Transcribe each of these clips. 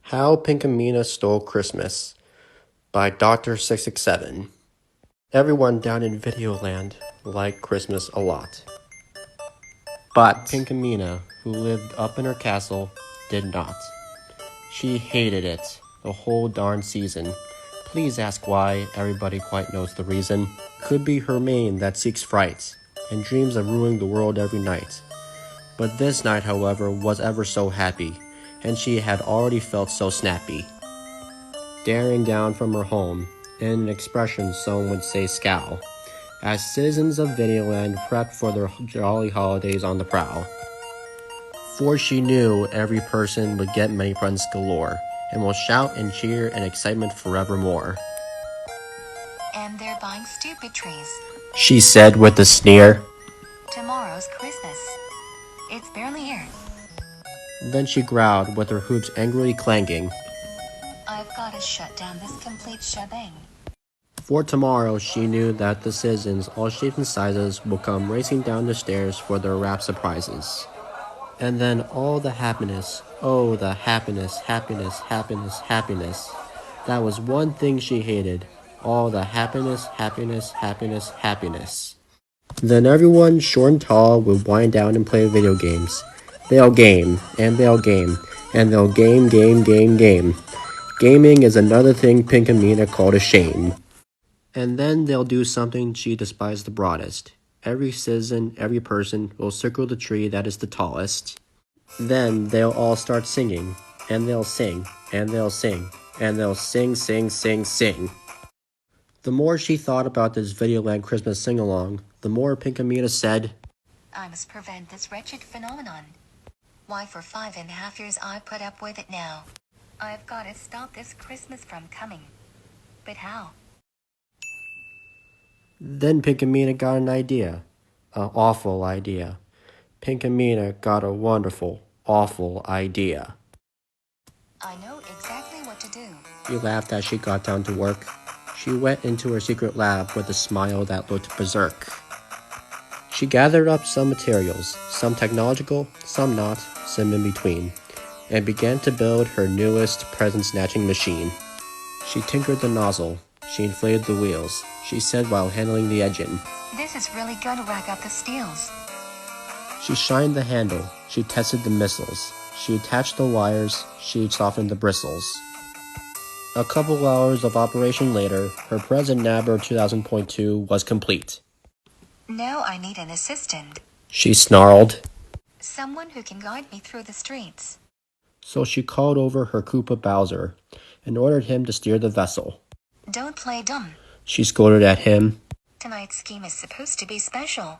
How Pinkamena Stole Christmas by Dr. 667. Everyone down in Videoland liked Christmas a lot. But Pinkamena, who lived up in her castle, did not. She hated it the whole darn season. Please ask why, everybody quite knows the reason. Could be her mane that seeks fright, and dreams of ruining the world every night. But this night, however, was ever so happy, and she had already felt so snappy. Staring down from her home, in an expression some would say scowl, as citizens of Videoland prepped for their jolly holidays on the prowl. For she knew every person would get many friends galore, and will shout and cheer in excitement forevermore. And they're buying stupid trees, she said with a sneer. Tomorrow's Christmas. It's barely here. Then she growled with her hooves angrily clanging. I've gotta shut down this complete shebang. For tomorrow, she knew that the citizens, all shapes and sizes, will come racing down the stairs for their wrap surprises. And then all the happiness, oh, the happiness, happiness, happiness, happiness. That was one thing she hated. All the happiness, happiness, happiness, happiness. Then everyone, short and tall, would wind down and play video games. They'll game, and they'll game, and they'll game. Gaming is another thing Pinkamena called a shame. And then they'll do something she despised the broadest. Every citizen, every person will circle the tree that is the tallest. Then they'll all start singing, and they'll sing, and they'll sing, and they'll sing. The more she thought about this Videoland Christmas sing-along, the more Pinkamena said, I must prevent this wretched phenomenon. Why, for 5.5 years I put up with it now. I've gotta stop this Christmas from coming. But how? Then Pinkamena got an idea. An awful idea. Pinkamena got a wonderful, awful idea. I know exactly what to do. She laughed as she got down to work. She went into her secret lab with a smile that looked berserk. She gathered up some materials, some technological, some not, some in between, and began to build her newest present-snatching machine. She tinkered the nozzle. She inflated the wheels. She said while handling the engine, This is really gonna rack up the steels. She shined the handle. She tested the missiles. She attached the wires. She softened the bristles. A couple hours of operation later, her present Nabber 2000.2 was complete. Now I need an assistant. She snarled. Someone who can guide me through the streets. So she called over her Koopa Bowser and ordered him to steer the vessel. Don't play dumb. She scolded at him. Tonight's scheme is supposed to be special.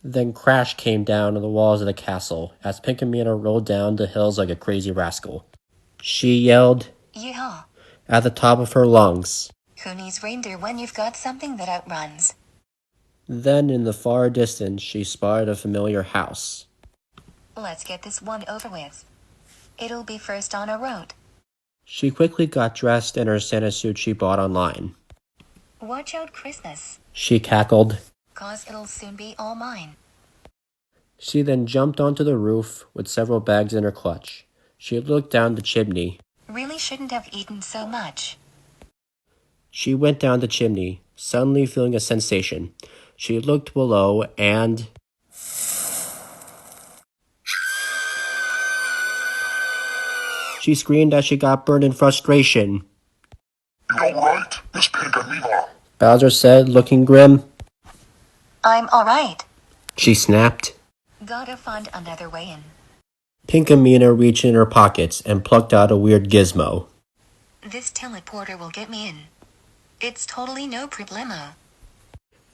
Then crash came down on the walls of the castle as Pinkamena rolled down the hills like a crazy rascal. She yelled, Yeehaw. at the top of her lungs. Who needs reindeer when you've got something that outruns? Then in the far distance she spied a familiar house. Let's get this one over with. It'll be first on our road. She quickly got dressed in her Santa suit she bought online. Watch out, Christmas. She cackled. 'Cause it'll soon be all mine. She then jumped onto the roof with several bags in her clutch. She looked down the chimney. Really shouldn't have eaten so much. She went down the chimney, suddenly feeling a sensation. She looked below and... She screamed as she got burned in frustration. You alright, Miss Pinkamena? Bowser said, looking grim. I'm alright. She snapped. Gotta find another way in. Pinkamena reached in her pockets and plucked out a weird gizmo. This teleporter will get me in. It's totally no problemo.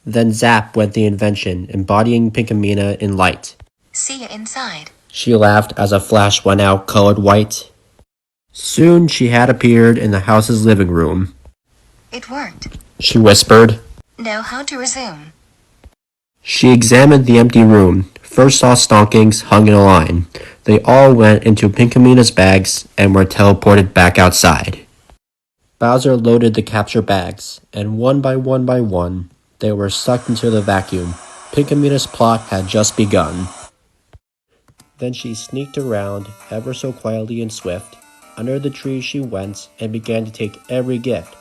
Then zap went the invention, embodying Pinkamena in light. See you inside. She laughed as a flash went out colored white. Soon she had appeared in the house's living room. It worked. She whispered. Now how to resume? She examined the empty room. First saw stockings hung in a line. They all went into Pinkamena's bags and were teleported back outside. Bowser loaded the capture bags, and one by one, they were sucked into the vacuum. Pinkamena's plot had just begun. Then she sneaked around, ever so quietly and swift, Under the tree she went and began to take every gift.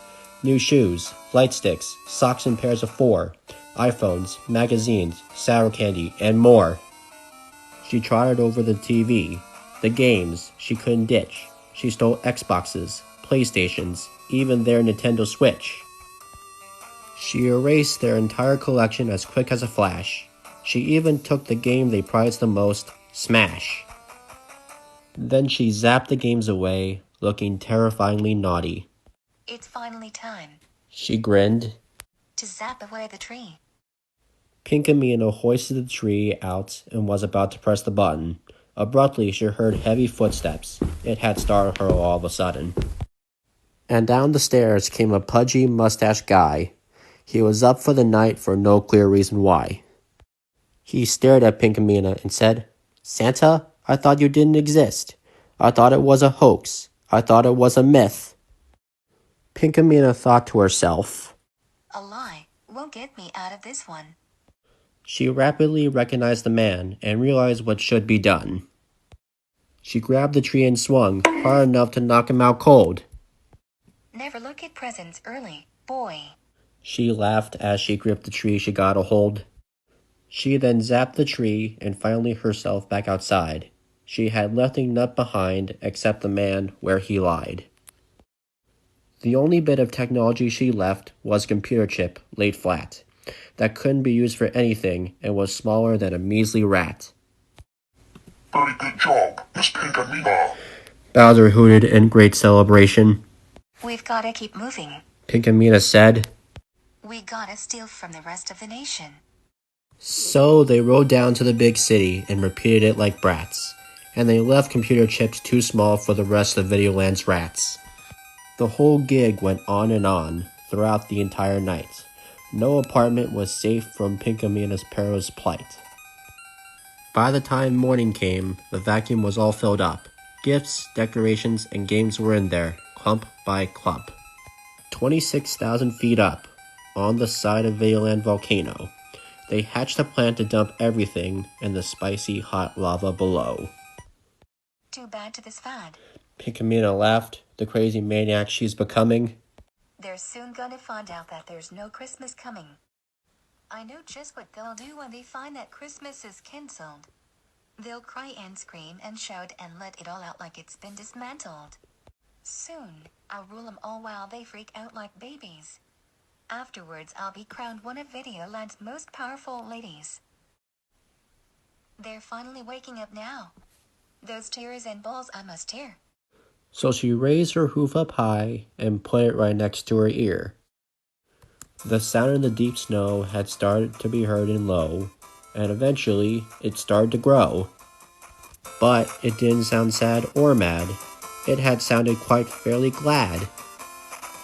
New shoes, light sticks, socks in pairs of 4, iPhones, magazines, sour candy, and more. She trotted over the TV, the games she couldn't ditch. She stole Xboxes, PlayStations, even their Nintendo Switch. She erased their entire collection as quick as a flash. She even took the game they prized the most, Smash. Then she zapped the games away, looking terrifyingly naughty. It's finally time She grinned. to zap away the tree. Pinkamena hoisted the tree out and was about to press the button. Abruptly, she heard heavy footsteps. It had startled her all of a sudden. And down the stairs came a pudgy, mustached guy. He was up for the night for no clear reason why. He stared at Pinkamena and said, "Santa, I thought you didn't exist. I thought it was a hoax. I thought it was a myth." Pinkamena thought to herself. A lie won't get me out of this one. She rapidly recognized the man and realized what should be done. She grabbed the tree and swung hard enough to knock him out cold. Never look at presents early, boy. She laughed as she gripped the tree she got a hold. She then zapped the tree and finally herself back outside. She had nothing left behind except the man where he lied. The only bit of technology she left was a computer chip laid flat that couldn't be used for anything and was smaller than a measly rat. Very good job, Miss Pinkamena. Bowser hooted in great celebration. We've gotta keep moving. Pinkamena said. We gotta steal from the rest of the nation. So they rode down to the big city and repeated it like brats, and they left computer chips too small for the rest of Videoland's rats. The whole gig went on and on throughout the entire night. No apartment was safe from Pinkamena's perilous plight. By the time morning came, the vacuum was all filled up. Gifts, decorations, and games were in there, clump by clump. 26,000 feet up, on the side of Videoland volcano, they hatched a plan to dump everything in the spicy hot lava below. Too bad to this fad. Pinkamena laughed, the crazy maniac she's becoming. They're soon gonna find out that there's no Christmas coming. I know just what they'll do when they find that Christmas is cancelled. They'll cry and scream and shout and let it all out like it's been dismantled. Soon, I'll rule them all while they freak out like babies. Afterwards, I'll be crowned one of Videoland's most powerful ladies. They're finally waking up now. Those tears and balls I must tear. So she raised her hoof up high and put it right next to her ear. The sound in the deep snow had started to be heard in low, and eventually it started to grow. But it didn't sound sad or mad. It had sounded quite fairly glad.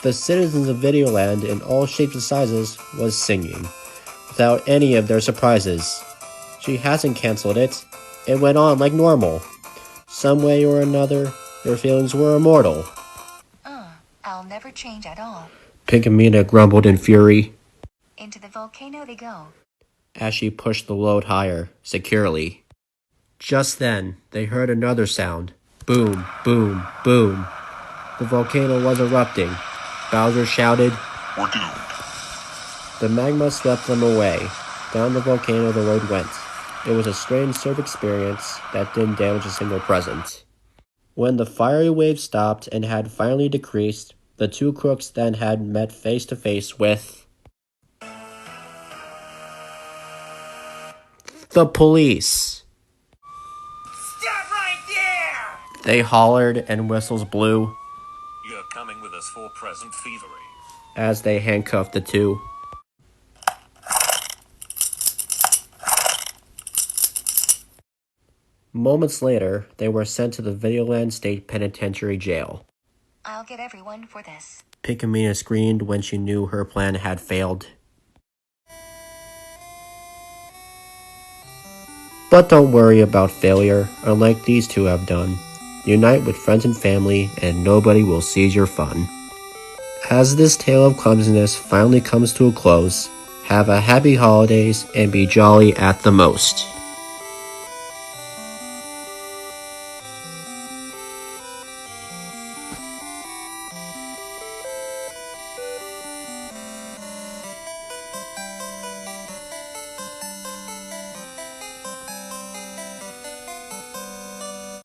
The citizens of Videoland in all shapes and sizes was singing, without any of their surprises. She hasn't canceled it. It went on like normal. Some way or another, their feelings were immortal. I'll never change at all. Pinkamena grumbled in fury. Into the volcano they go. As she pushed the load higher, securely. Just then, they heard another sound. Boom, boom, boom. The volcano was erupting. Bowser shouted, We're doomed. The magma swept them away. Down the volcano the road went. It was a strange surf experience that didn't damage a single present. When the fiery wave stopped and had finally decreased, the two crooks then had met face to face with the police. Stop right there! They hollered and whistles blew You're coming with us for present thievery. as they handcuffed the two. Moments later, they were sent to the Videoland State Penitentiary Jail. I'll get everyone for this. Pinkamena screamed when she knew her plan had failed. But don't worry about failure, unlike these two have done. Unite with friends and family, and nobody will seize your fun. As this tale of clumsiness finally comes to a close, have a happy holidays and be jolly at the most.